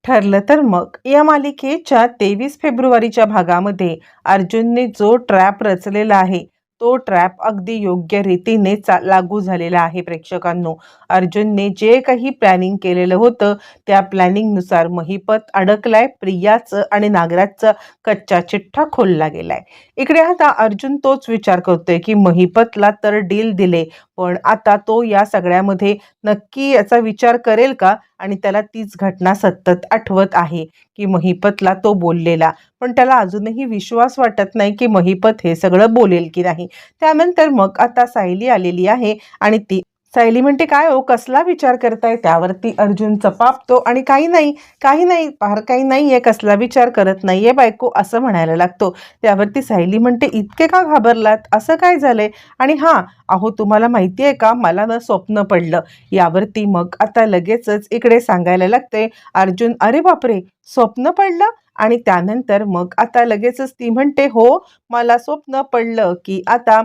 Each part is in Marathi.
ठरलं तर मग या मालिकेच्या 23 फेब्रुवारीच्या भागामध्ये अर्जुनने जो ट्रॅप रचलेला आहे तो ट्रॅप अगदी योग्य रीतीने लागू झालेला आहे प्रेक्षकांनो. अर्जुनने जे काही प्लॅनिंग केलेलं होतं त्या प्लॅनिंगनुसार महिपत अडकलाय. प्रियाचं आणि नागराजचा कच्चा चिठ्ठा खोलला गेलाय. इकडे आता अर्जुन तोच विचार करतोय की महिपतला तर डील दिले, पण आता तो या सगळ्यामध्ये नक्की याचा विचार करेल का? आणि त्याला तीच घटना सतत आठवत आहे की महिपतला तो बोललेला, पण त्याला अजूनही विश्वास वाटत नाही की महिपत हे सगळं बोलेल की नाही. त्यानंतर मग आता सायली आलेली आहे आणि ती सायली म्हणते, काय हो कसला विचार करताय? त्यावरती अर्जुन चपापतो आणि काही नाही, काही नाही, फार काही नाहीये, कसला विचार करत नाहीये बायको, असं म्हणायला लागतो. त्यावरती सायली म्हणते, इतके का घाबरलात? असं काय झालंय? आणि हां, अहो तुम्हाला माहिती आहे का, मला ना स्वप्न पडलं. यावरती मग आता लगेचच इकडे सांगायला लागते अर्जुन, अरे बापरे, स्वप्न पडलं? आणि त्यानंतर मग आता लगेचच ती म्हणते, हो, मला स्वप्न पडलं की आता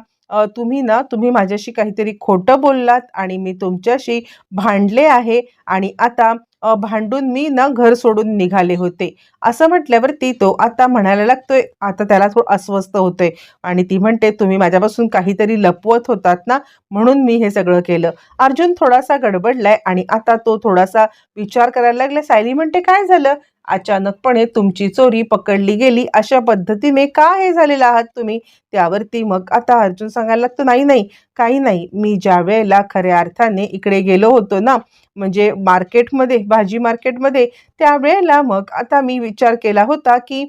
तुम्ही माझ्याशी काहीतरी खोटं बोललात आणि मी तुमच्याशी भांडले आहे आणि आता भांडून मी ना घर सोडून निघाले होते. असं म्हटल्यावरती तो आता म्हणायला लागतोय, आता त्याला थोडं अस्वस्थ होतंय आणि ती म्हणते, तुम्ही माझ्यापासून काहीतरी लपवत होतात ना, म्हणून मी हे सगळं केलं. अर्जुन थोडासा गडबडलाय आणि आता तो थोडासा विचार करायला लागला. सायली म्हणते, काय झालं? अचानकपणे तुमची चोरी पकडली गेली, अशा पद्धतीने का हे झालेला आहात तुम्ही? त्यावरती मग आता अर्जुन सांगायला लागतो, नाही नाही, काही नाही, मी ज्या वेळेला खऱ्या अर्थाने इकडे गेलो होतो ना, म्हणजे मार्केटमध्ये, भाजी मार्केटमध्ये, त्यावेळेला मग आता मी विचार केला होता की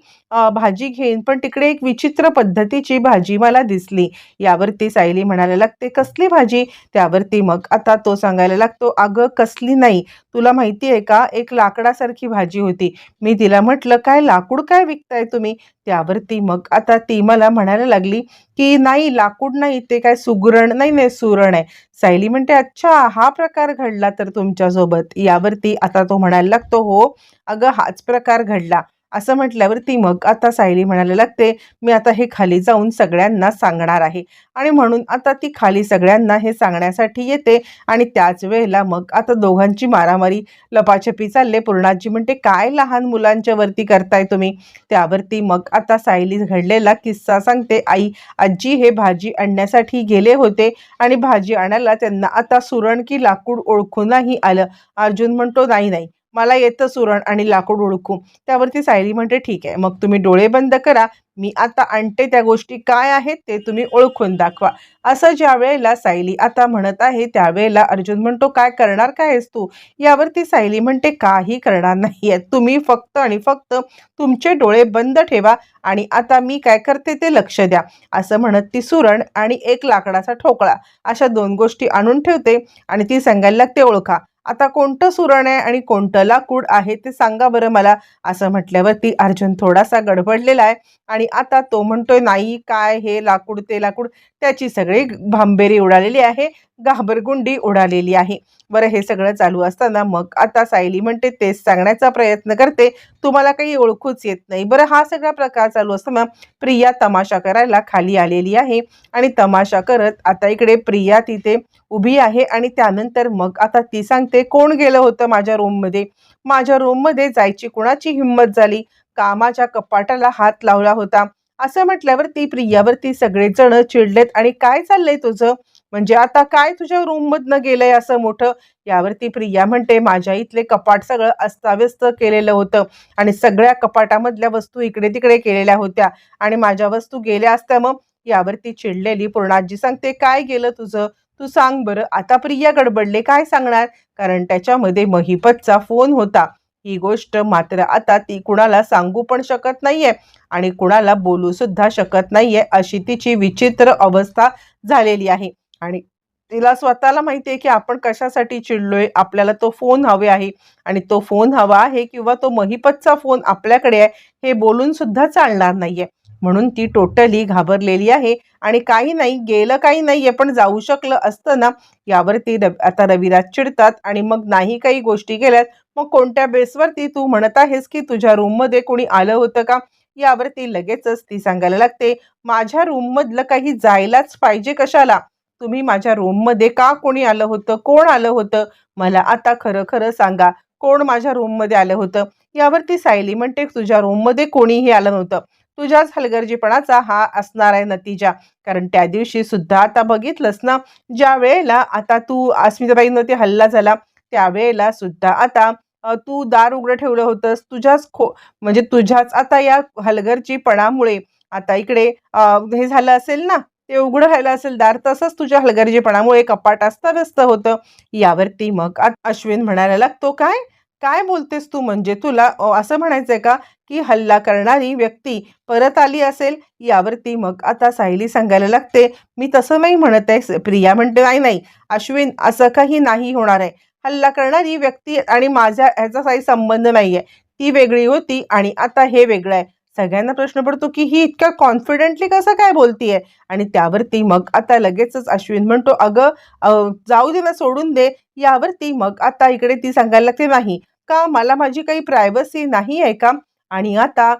भाजी घेईन, पण तिकडे एक विचित्र पद्धतीची भाजी मला दिसली. यावरती सायली म्हणायला लागते, कसली भाजी? त्यावरती मग आता तो सांगायला लागतो, अगं कसली नाही, तुला माहिती आहे का, एक लाकडासारखी भाजी होती. मी तिला म्हटलं, काय लाकूड काय विकताय तुम्ही? त्यावरती मग आता ती मला म्हणायला लागली की नाही, लाकूड नाही, ते काय सुगरण नाही, नाही सुरण आहे. सायली म्हणते, अच्छा, हा प्रकार घडला तर तुमच्यासोबत? यावरती आता तो म्हणायला लागतो, हो अगं, हाच प्रकार घडला. असं म्हटल्यावरती मग आता सायली म्हणायला लागते, मी आता हे खाली जाऊन सगळ्यांना सांगणार आहे. आणि म्हणून आता ती खाली सगळ्यांना हे सांगण्यासाठी येते आणि त्याच वेळेला मग आता दोघांची मारामारी, लपाछपी चालले. पूर्णाजी म्हणते, काय लहान मुलांच्या वरती करताय तुम्ही? त्यावरती मग आता सायली घडलेला किस्सा सांगते, आई, आजी हे भाजी आणण्यासाठी गेले होते आणि भाजी आणायला त्यांना आता सुरण की लाकूड ओळखू नाही आलं. अर्जुन म्हणतो, नाही नाही, मला येतं सुरण आणि लाकूड ओळखू. त्यावरती सायली म्हणते, ठीक आहे, मग तुम्ही डोळे बंद करा, मी आता आणते त्या गोष्टी काय आहेत ते तुम्ही ओळखून दाखवा. असं ज्या वेळेला सायली आता म्हणत आहे त्यावेळेला अर्जुन म्हणतो, काय करणार काय आहेस तू? यावरती सायली म्हणते, काही करणार नाहीये, तुम्ही फक्त आणि फक्त तुमचे डोळे बंद ठेवा आणि आता मी काय करते ते लक्ष द्या. असं म्हणत ती सुरण आणि एक लाकडाचा ठोकळा अशा दोन गोष्टी आणून ठेवते आणि ती सांगायला लागते, ओळखा आता कोणतं सुरण आहे आणि कोणतं लाकूड आहे ते सांगा बरं मला. असं म्हटल्यावरती अर्जुन थोडासा गडबडलेला आहे आणि आता तो म्हणतोय, नाही, काय हे लाकूड ते लाकूड, त्याची सगळी भांबेरी उडालेली आहे, घाबरगुंडी उडालेली आहे. बरं, हे सगळं चालू असताना मग आता सायली म्हणते, तेच सांगण्याचा प्रयत्न करते, तुम्हाला काही ओळखूच येत नाही. बरं, हा सगळा प्रकार चालू असताना प्रिया तमाशा करायला खाली आलेली आहे आणि तमाशा करत आता इकडे प्रिया तिथे उभी आहे आणि त्यानंतर मग आता ती सांगते, कोण गेलं होतं माझ्या रूममध्ये? माझ्या रूममध्ये जायची कुणाची हिंमत झाली? कामाच्या कपाटाला हात लावला होता. असं म्हटल्यावरती प्रियावरती सगळेजण चिडलेत आणि काय चाललंय तुझं? म्हणजे आता काय तुझ्या रूम मधनं गेलंय असं मोठं? यावरती प्रिया म्हणते, माझ्या इथले कपाट सगळं अस्ताव्यस्त केलेलं होतं आणि सगळ्या कपाटामधल्या वस्तू इकडे तिकडे केलेल्या होत्या आणि माझ्या वस्तू गेल्या असत्या मग. यावरती चिडलेली पूर्णाजी सांगते, काय गेलं तुझं? तू सांग बरं. आता प्रिया गडबडले, काय सांगणार? कारण त्याच्यामध्ये महिपतचा फोन होता. ही गोष्ट मात्र आता ती कुणाला सांगू पण शकत नाहीये आणि कुणाला बोलू सुद्धा शकत नाहीये, अशी तिची विचित्र अवस्था झालेली आहे. आणि तिला स्वतःला माहिती आहे की आपण कशासाठी चिडलोय, आपल्याला तो फोन हवे आहे आणि तो फोन हवा आहे किंवा तो महिपतचा फोन आपल्याकडे आहे हे बोलून सुद्धा चालणार नाहीये. म्हणून ती टोटली घाबरलेली आहे आणि काही नाही गेलं, काही नाहीये, पण जाऊ शकलं असतं ना. यावरती आता रविराज चिडतात आणि मग नाही काही गोष्टी केल्यात, मग कोणत्या बेसवरती तू म्हणत आहेस की तुझ्या रूममध्ये कोणी आलं होतं का? यावरती लगेचच ती सांगायला लागते, माझ्या रूममधलं काही जायलाच पाहिजे कशाला? तुम्ही माझ्या रूममध्ये का कोणी आलं होतं? कोण आलं होतं? मला आता खरं खरं सांगा, कोण माझ्या रूममध्ये आलं होतं? यावरती सायली म्हणते तुझ्या रूममध्ये कोणीही आलं नव्हतं. तुझ्याच हलगर्जीपणाचा हा असणार आहे नतीजा. कारण त्या दिवशी सुद्धा आता बघितलंस ना, ज्या वेळेला आता तू अस्मिताबाईंवरती हल्ला झाला, त्यावेळेला सुद्धा आता तू दार उघडं ठेवलं होतंस. म्हणजे तुझ्याच आता या हलगर्जीपणामुळे आता इकडे हे झालं असेल ना, ते उघडं राहिलं असेल दार. तसंच तुझ्या हलगर्जीपणामुळे कपाट अस्ताव्यस्त होतं. यावरती मग अश्विन म्हणायला लागतो, "काय? काय बोलतेस तू? म्हणजे तुला असं म्हणायचंय का, की हल्ला करणारी व्यक्ती परत आली असेल?" यावरती मग आता सायली सांगायला लागते, "मी तसं नाही म्हणत आहे." प्रिया म्हणते, "नाही, नाही अश्विन, असं काही नाही होणार आहे. हल्ला करणारी व्यक्ती आणि माझ्या ह्याचा काही संबंध नाहीये. ती वेगळी होती आणि आता हे वेगळं आहे." सगळ्यांना प्रश्न पडतो, की ही इतक्या कॉन्फिडेंटली कसं काय बोलतीये? आणि त्यावरती मग आता लगेचच अश्विन म्हणतो, "अगं जाऊ दे ना, सोडून दे." यावरती मग आता इकडे ती सांगायला लागते, "नाही. का मला माझी काही प्रायव्हसी नाही आहे का? आणि आता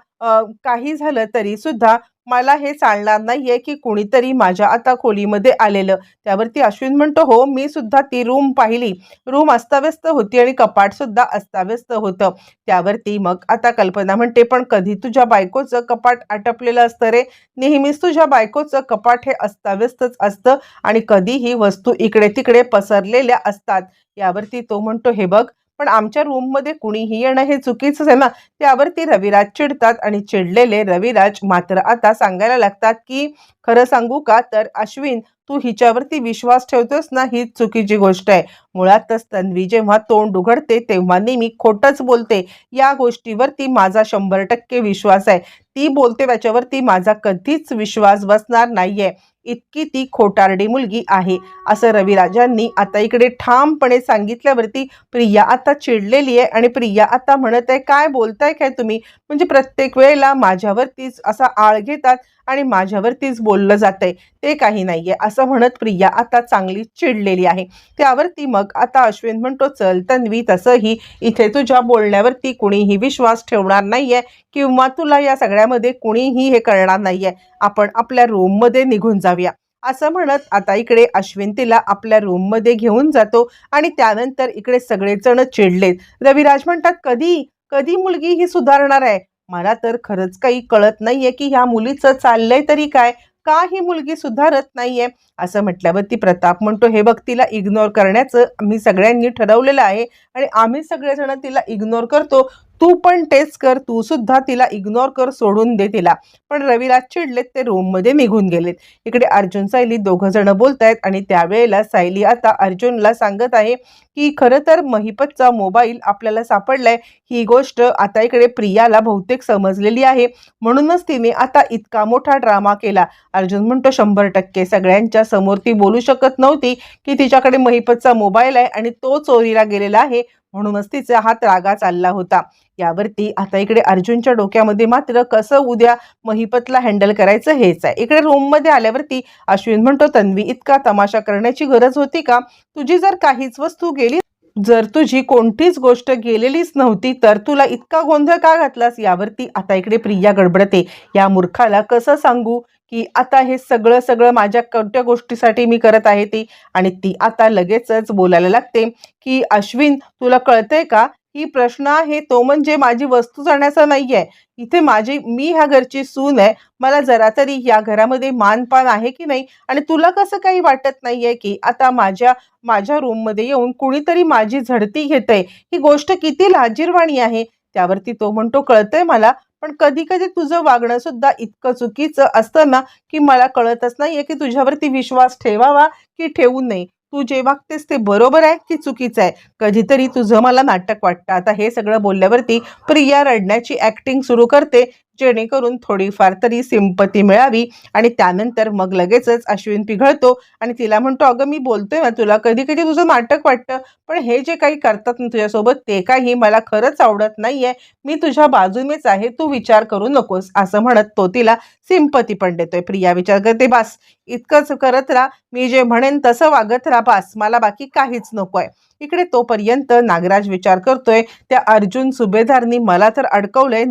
काही झालं तरी सुद्धा मला हे चालणार नाहीये, की कुणीतरी माझ्या आता खोलीमध्ये आलेलं." त्यावरती अश्विन म्हणतो, "हो, मी सुद्धा ती रूम पाहिली. रूम अस्ताव्यस्त होती आणि कपाटसुद्धा अस्ताव्यस्त होतं." त्यावरती मग आता कल्पना म्हणते, "पण कधी तुझ्या बायकोचं कपाट आटपलेलं असतं रे? नेहमीच तुझ्या बायकोचं कपाट हे अस्ताव्यस्तच असतं आणि कधीही वस्तू इकडे-तिकडे पसरलेल्या असतात." यावरती तो म्हणतो, "हे बघ, पण आमच्या रूममध्ये कुणीही येणं हे चुकीचंच आहे ना." त्यावरती रविराज चिडतात आणि चिडलेले रविराज मात्र आता सांगायला लागतात, की "खरं सांगू का, तर अश्विन, तू हिच्यावरती विश्वास ठेवतोस ना, ही चुकीची गोष्ट आहे. मुळातच तन्वी जेव्हा तोंड उघडते तेव्हा नेहमी खोटंच बोलते. या गोष्टीवरती माझा 100% विश्वास आहे. ती बोलते त्याच्यावरती माझा कधीच विश्वास बसणार नाहीये. इतकी ती खोटारडी मुलगी आहे." असं रविराजांनी आता इकडे ठामपणे सांगितल्यावरती प्रिया आता चिडलेली आहे आणि प्रिया आता म्हणत आहे, "काय बोलताय काय तुम्ही? म्हणजे प्रत्येक वेळेला माझ्यावरतीच असा आळ घेतात आणि माझ्यावरतीच बोललं जातंय. ते काही नाहीये." असं म्हणत प्रिया आता चांगली चिडलेली आहे. त्यावरती मग आता अश्विन म्हणतो, "चल तन्वी, तसंही इथे तुझ्या बोलण्यावरती कुणीही विश्वास ठेवणार नाहीये किंवा तुला या सगळ्यामध्ये कुणीही हे करणार नाहीये. आपण आपल्या रूममध्ये निघून जाऊया." असं म्हणत आता इकडे अश्विन तिला आपल्या रूममध्ये घेऊन जातो आणि त्यानंतर इकडे सगळेजण चिडलेत. रविराज म्हणतात, "कधी? कधी मुलगी ही सुधारणार आहे? मला तर खरंच काही कळत नाहीये, की ह्या मुलीचं चाललंय तरी काय? का ही मुलगी सुधारत नाहीये?" असं म्हटल्यावरती प्रताप म्हणतो, "हे बघ, तिला इग्नोर करण्याचं आम्ही सगळ्यांनी ठरवलेलं आहे आणि आम्ही सगळेजण तिला इग्नोर करतो. तू पण तेच कर. तू सुद्धा तिला इग्नोर कर, सोडून दे तिला." पण रविराज चिडलेत, ते रूममध्ये निघून गेलेत. इकडे अर्जुन सायली दोघं जण बोलतायत आणि त्यावेळेला सायली आता अर्जुनला सांगत आहे, की खरं तर महिपतचा मोबाईल आपल्याला सापडलाय. ही गोष्ट आता इकडे प्रियाला बहुतेक समजलेली आहे. म्हणूनच तिने आता इतका मोठा ड्रामा केला. अर्जुन म्हणतो, "100% सगळ्यांच्या समोर ती बोलू शकत नव्हती, की तिच्याकडे महिपतचा मोबाईल आहे आणि तो चोरीला गेलेला आहे. म्हणूनच तिचा हा त्रागा चालला होता." यावरती आता इकडे अर्जुनच्या डोक्यामध्ये मात्र कसं उद्या महिपतला हँडल करायचं हेच आहे. इकडे रूममध्ये आल्यावरती अश्विन म्हणतो, "तन्वी, इतका तमाशा करण्याची गरज होती का? तुझी जर काहीच वस्तू गेली, जर तुझी कोणतीच गोष्ट गेलेलीच नव्हती, तर तुला इतका गोंधळ का घातलास?" यावरती आता इकडे प्रिया गडबडते. या मूर्खाला कसं सांगू, की आता हे सगळं सगळं माझ्या कोणत्या गोष्टीसाठी मी करत आहे ती. आणि ती आता लगेचच बोलायला लागते, की "अश्विन, तुला कळतंय का? ही प्रश्न आहे तो म्हणजे माझी वस्तू जाण्याचा नाहीये. इथे मी ह्या घरची सून आहे. मला जरा तरी या घरामध्ये मानपान आहे की नाही? आणि तुला कसं काही वाटत नाहीये, की आता माझ्या माझ्या रूममध्ये येऊन कुणीतरी माझी झडती घेतंय? ही गोष्ट किती लाजिरवाणी आहे." त्यावरती तो म्हणतो, "कळतंय मला, पण कधी-कधी तुझं वागणं सुद्धा इतकं चुकीचं असतं ना, की मला कळतच नाहीये, की तुझ्यावरती विश्वास ठेवावा की ठेवू नये. तू जे वागतेस ते बरोबर आहे की चुकीचं आहे? कधीतरी तुझं मला नाटक वाटतं." आता हे सगळं बोलल्यावरती प्रिया रडण्याची ॲक्टिंग सुरू करते, जेणेकरून थोडीफार तरी सिम्पती मिळावी. आणि त्यानंतर मग लगेचच अश्विन पिघळतो आणि तिला म्हणतो, "अगं, मी बोलतोय ना तुला, कधी-कधी तुझं नाटक वाटतं, पण हे जे काही करतात ना तुझ्यासोबत, ते काही मला खरंच आवडत नाहीये. मी तुझ्या बाजूनेच आहे, तू विचार करू नकोस." असं म्हणत तो तिला सिम्पती पण देतोय. प्रिया विचार करते, "बास, इतकंच करत राहा. मी जे म्हणेन तसं वागत राहा, बास. मला बाकी काहीच नकोय." इकडे तोपर्यंत नागराज विचार करतोय, त्या अर्जुन सुभेदारनी मला तर अडकवलंय.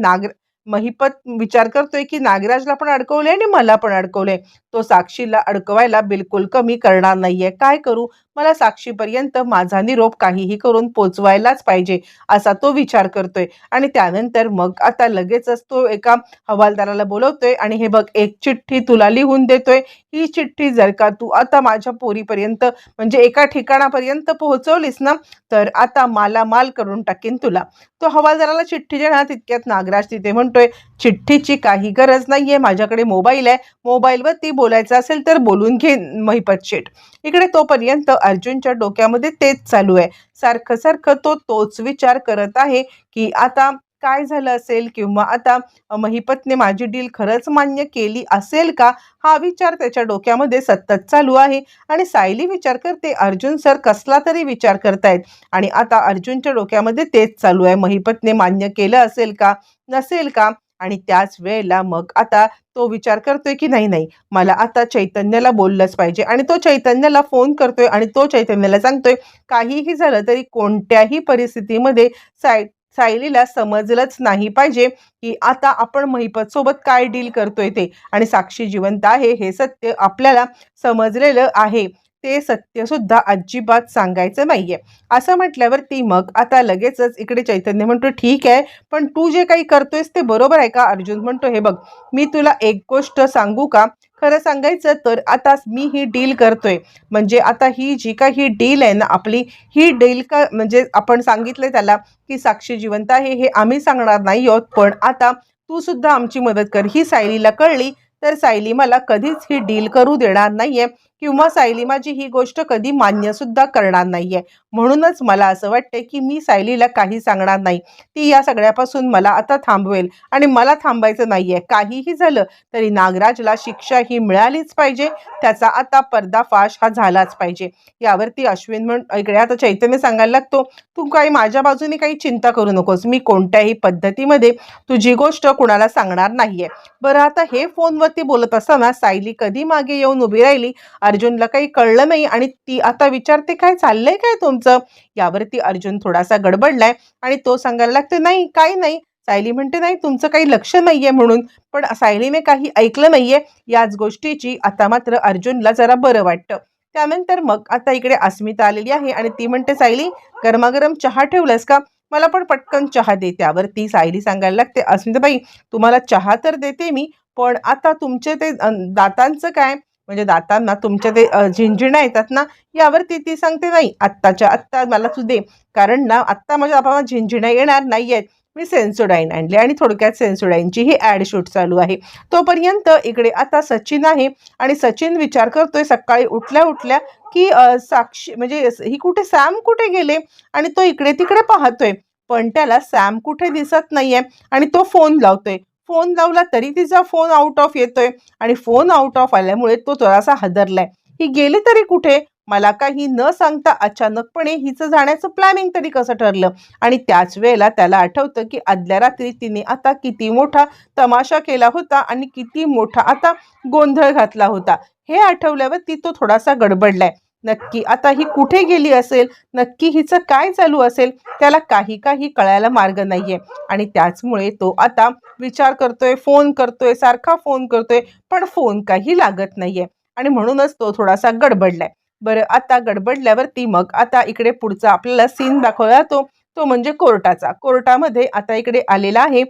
महिपत विचार करतोय, की नागराजला पण अडकवलंय आणि मला पण अडकवलंय. तो साक्षीला अडकवायला बिलकुल कमी करणार नाहीये. काय करू? मला साक्षीपर्यंत माझा निरोप काहीही करून पोचवायलाच पाहिजे असा तो विचार करतोय. आणि त्यानंतर मग आता लगेचच तो एका हवालदाराला बोलवतोय आणि हे बघ, एक चिठ्ठी तुला लिहून देतोय. ही चिठ्ठी जर का तू आता माझ्या पोरीपर्यंत म्हणजे एका ठिकाणापर्यंत पोहोचवलीस ना, तर आता मालामाल करून टाकीन तुला. तो हवालदाराला चिठ्ठी देणार तितक्यात नागराज तिथे म्हणतोय, चिठ्ठीची काही गरज नाहीये, माझ्याकडे मोबाईल आहे, मोबाईलवरती बोलायचं असेल तर बोलून घे महिपत शेठ. इकडे तोपर्यंत अर्जुनच्या डोक्यामध्ये तेच चालू आहे. सारखं सारखं तो तोच विचार करत आहे की आता काय झालं असेल, किंवा आता महिपतने माझी डील खरंच मान्य केली असेल का, हा विचार त्याच्या डोक्यामध्ये सतत चालू आहे. आणि सायली विचार करते, अर्जुन सर कसला तरी विचार करतायत. आणि आता अर्जुनच्या डोक्यामध्ये तेच चालू आहे, महिपतने मान्य केलं असेल का, नसेल का. आणि त्याच वेळेला मग आता तो विचार करतोय की नाही नाही, मला आता चैतन्याला बोललंच पाहिजे. आणि तो चैतन्याला फोन करतोय आणि तो चैतन्याला सांगतोय, काहीही झालं तरी कोणत्याही परिस्थितीमध्ये सायलीला समजलंच नाही पाहिजे की आता आपण महिपत सोबत काय डील करतोय ते. आणि साक्षी जिवंत आहे हे सत्य आपल्याला समजलेलं आहे, ते सत्य सुद्धा अजिबात सांगायचं नाहीये. असं म्हटल्यावरती मग आता लगेचच इकडे चैतन्य म्हणतो, ठीक आहे, पण तू जे काही करतोयस ते बरोबर आहे का. अर्जुन म्हणतो, हे बघ, मी तुला एक गोष्ट सांगू का, खरं सांगायचं तर आता मी ही डील करतोय, म्हणजे आता ही जी काही डील आहे ना आपली, ही डील का म्हणजे आपण सांगितलंय त्याला की साक्षी जिवंत आहे हे आम्ही सांगणार नाही आहोत, पण आता तू सुद्धा आमची मदत कर. ही सायलीला कळली तर सायली मला कधीच ही डील करू देणार नाहीये, किंवा सायली माझी ही गोष्ट कधी मान्य सुद्धा करणार नाहीये. म्हणूनच मला असं वाटतंय की मी सायलीला काही सांगणार नाही. ती या सगळ्यापासून मला आता थांबवेल आणि मला थांबायचं नाहीये. काहीही झालं तरी नागराजला शिक्षा ही मिळालीच पाहिजे, त्याचा आता पर्दाफाश हा झालाच पाहिजे. यावरती अश्विन इकडे आता चैतन्य सांगायला लागतो, तू काही माझ्या बाजूने काही चिंता करू नकोस, मी कोणत्याही पद्धतीमध्ये तुझी गोष्ट कुणाला सांगणार नाहीये. बरं, आता हे फोनवरती बोलत असताना सायली कधी मागे येऊन उभी राहिली, अर्जुनला काही कळलं नाही आणि ती आता विचारते, काय चाललंय काय तुमचं. यावरती अर्जुन थोडासा गडबडलाय आणि तो सांगायला लागतो, नाही काही नाही. सायली म्हणते, नाही तुमचं काही लक्ष नाहीये म्हणून. पण सायलीने काही ऐकलं नाहीये याच गोष्टीची आता मात्र अर्जुनला जरा बरं वाटतं. त्यानंतर मग आता इकडे अस्मिता आलेली आहे आणि ती म्हणते, सायली गरमागरम चहा ठेवलास का, मला पण पटकन चहा दे. त्यावरती सायली सांगायला लागते, अस्मिताबाई तुम्हाला चहा तर देते मी, पण आता तुमचे ते दातांचं काय, म्हणजे दातांना तुमच्या ते झिंझिण्या येतात ना, यावरती ती सांगते, नाही आत्ताच्या आत्ता मला तू दे, कारण ना आत्ता माझ्या दातांना झिंझिण्या येणार नाही आहेत, मी सेन्सोडाईन आणले. आणि थोडक्यात सेन्सोडाईनची ही ॲड शूट चालू आहे. तोपर्यंत इकडे आता सचिन आहे आणि सचिन विचार करतोय सकाळी उठल्या उठल्या की साक्षी म्हणजे ही कुठे, सॅम कुठे गेले. आणि तो इकडे तिकडे पाहतोय, पण त्याला सॅम कुठे दिसत नाहीये. आणि तो फोन लावतोय, फोन लावला तरी तिचा फोन आउट ऑफ येतोय. आणि फोन आउट ऑफ आल्यामुळे तो थोडासा हादरलाय, ही गेली तरी कुठे, मला काही न सांगता अचानकपणे हिचं जाण्याचं प्लॅनिंग तरी कसं ठरलं. आणि त्याच वेळेला त्याला आठवतं की आदल्या रात्री तिने आता किती मोठा तमाशा केला होता आणि किती मोठा आता गोंधळ घातला होता. हे आठवल्यावर तो थोडासा गडबडलाय, नक्की आता ही कुठे गेली असेल, नक्की हिचं काय चालू असेल, त्याला काही कळायला मार्ग नाहीये. आणि त्याचमुळे तो आता विचार करतोय, फोन करतोय, सारखा फोन करतोय, पण फोन काही लागत नाहीये. आणि म्हणूनच तो थोडासा गडबडलाय. बरं, आता गडबडल्यावरती मग आता इकडे पुढचा आपल्याला सीन दाखवला जातो, तो म्हणजे कोर्टाचा. कोर्टामध्ये आता इकडे आलेला आहे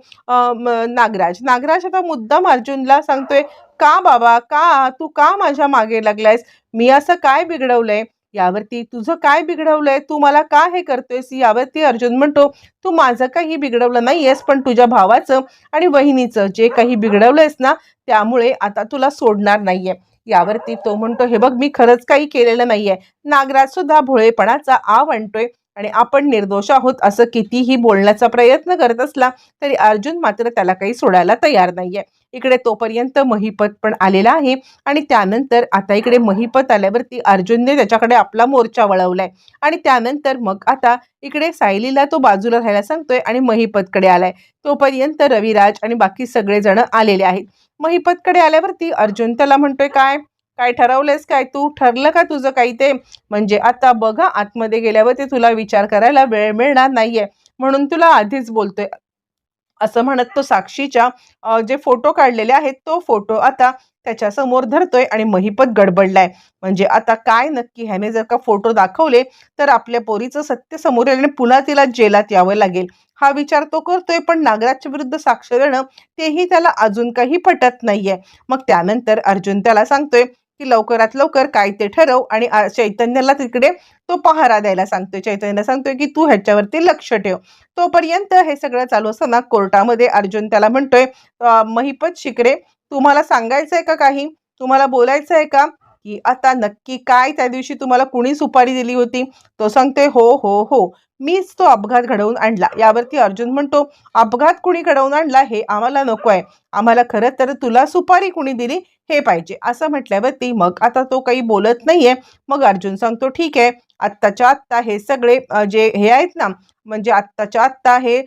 नागराज आता मुद्दाम अर्जुनला सांगतोय, का बाबा, का तू का माझ्या मागे लागलायस, मी असं काय बिघडवलंय. यावरती तुझं काय बिघडवलंय, तू मला का हे करतोयस. यावरती अर्जुन म्हणतो, तू माझं काही बिघडवलं नाहीयेस, पण तुझ्या भावाचं आणि वहिनीचं जे काही बिघडवलंयस ना, त्यामुळे आता तुला सोडणार नाहीये. यावरती तो म्हणतो, हे बघ, मी खरंच काही केलेलं नाहीये. नागराज सुद्धा भोळेपणाचा आव आणतोय आणि आपण निर्दोष आहोत असं कितीही बोलण्याचा प्रयत्न करत असला तरी अर्जुन मात्र त्याला काही सोडायला तयार नाहीये. इकडे तोपर्यंत महिपत पण आलेला आहे आणि त्यानंतर आता इकडे महिपत आल्यावरती अर्जुनने त्याच्याकडे आपला मोर्चा वळवलाय. आणि त्यानंतर मग आता इकडे सायलीला तो बाजूला राहायला सांगतोय आणि महिपतकडे आलाय. तोपर्यंत रविराज आणि बाकी सगळेजण आलेले आहेत. महिपतकडे आल्यावरती अर्जुन त्याला म्हणतोय, काय काय ठरवलंयस, काय तू ठरलं का तुझं काही ते, म्हणजे आता बघा आतमध्ये गेल्यावर ते तुला विचार करायला वेळ मिळणार नाहीये, म्हणून तुला आधीच बोलतोय. असं म्हणत तो साक्षीच्या जे फोटो काढलेले आहेत तो फोटो आता त्याच्या समोर धरतोय आणि महिपत गडबडलाय. म्हणजे आता काय नक्की ह्याने जर का फोटो दाखवले तर आपल्या पोरीचं सत्य समोर येईल आणि पुन्हा तिला जेलात यावं लागेल. हा विचार तो करतोय, पण नागराजच्या विरुद्ध साक्ष देणं तेही त्याला अजून काही पटत नाहीये. मग त्यानंतर अर्जुन त्याला सांगतोय की लवकरात लवकर काय ते ठरव आणि चैतन्याला तिकडे तो पहारा द्यायला सांगतोय. चैतन्याला सांगतोय की तू ह्याच्यावरती लक्ष ठेव. तोपर्यंत हे सगळं चालू असताना कोर्टामध्ये अर्जुन त्याला म्हणतोय, महिपत शिकरे, तुम्हाला सांगायचंय का काही? तुम्हाला बोलायचंय का? की आता नक्की काय त्या दिवशी तुम्हाला कुणी सुपारी दिली होती? तो सांगतोय, हो हो हो, मीच तो अपघात घडवून आणला. यावरती अर्जुन म्हणतो, अपघात कुणी घडवून आणला हे आम्हाला नको आहे. आम्हाला खरं तर तुला सुपारी कुणी दिली हे पाहिजे. असं म्हटल्यावरती मग आता तो काही बोलत नाहीये. मग अर्जुन सांगतो, ठीक आहे, आत्ताच्या आत्ता हे सगळे जे हे आहेत ना, म्हणजे आत्ताच्या आत्ता हे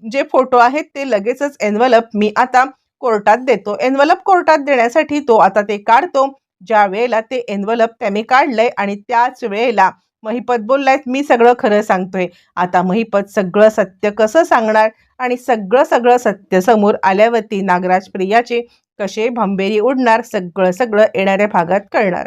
जे फोटो आहेत ते लगेचच एन्व्हलप मी आता कोर्टात देतो. एन्व्हलप कोर्टात देण्यासाठी तो आता ते काढतो. ज्या वेळेला ते एन्व्हलप त्याने काढलंय आणि त्याच वेळेला महिपत बोललाय, मी सगळं खरं सांगतोय. आता महिपत सगळं सत्य कसं सांगणार आणि सगळं सत्य समोर आल्यावरती नागराज प्रियाचे कसे भंबेरी उडणार, सगळं येणाऱ्या भागात कळणार.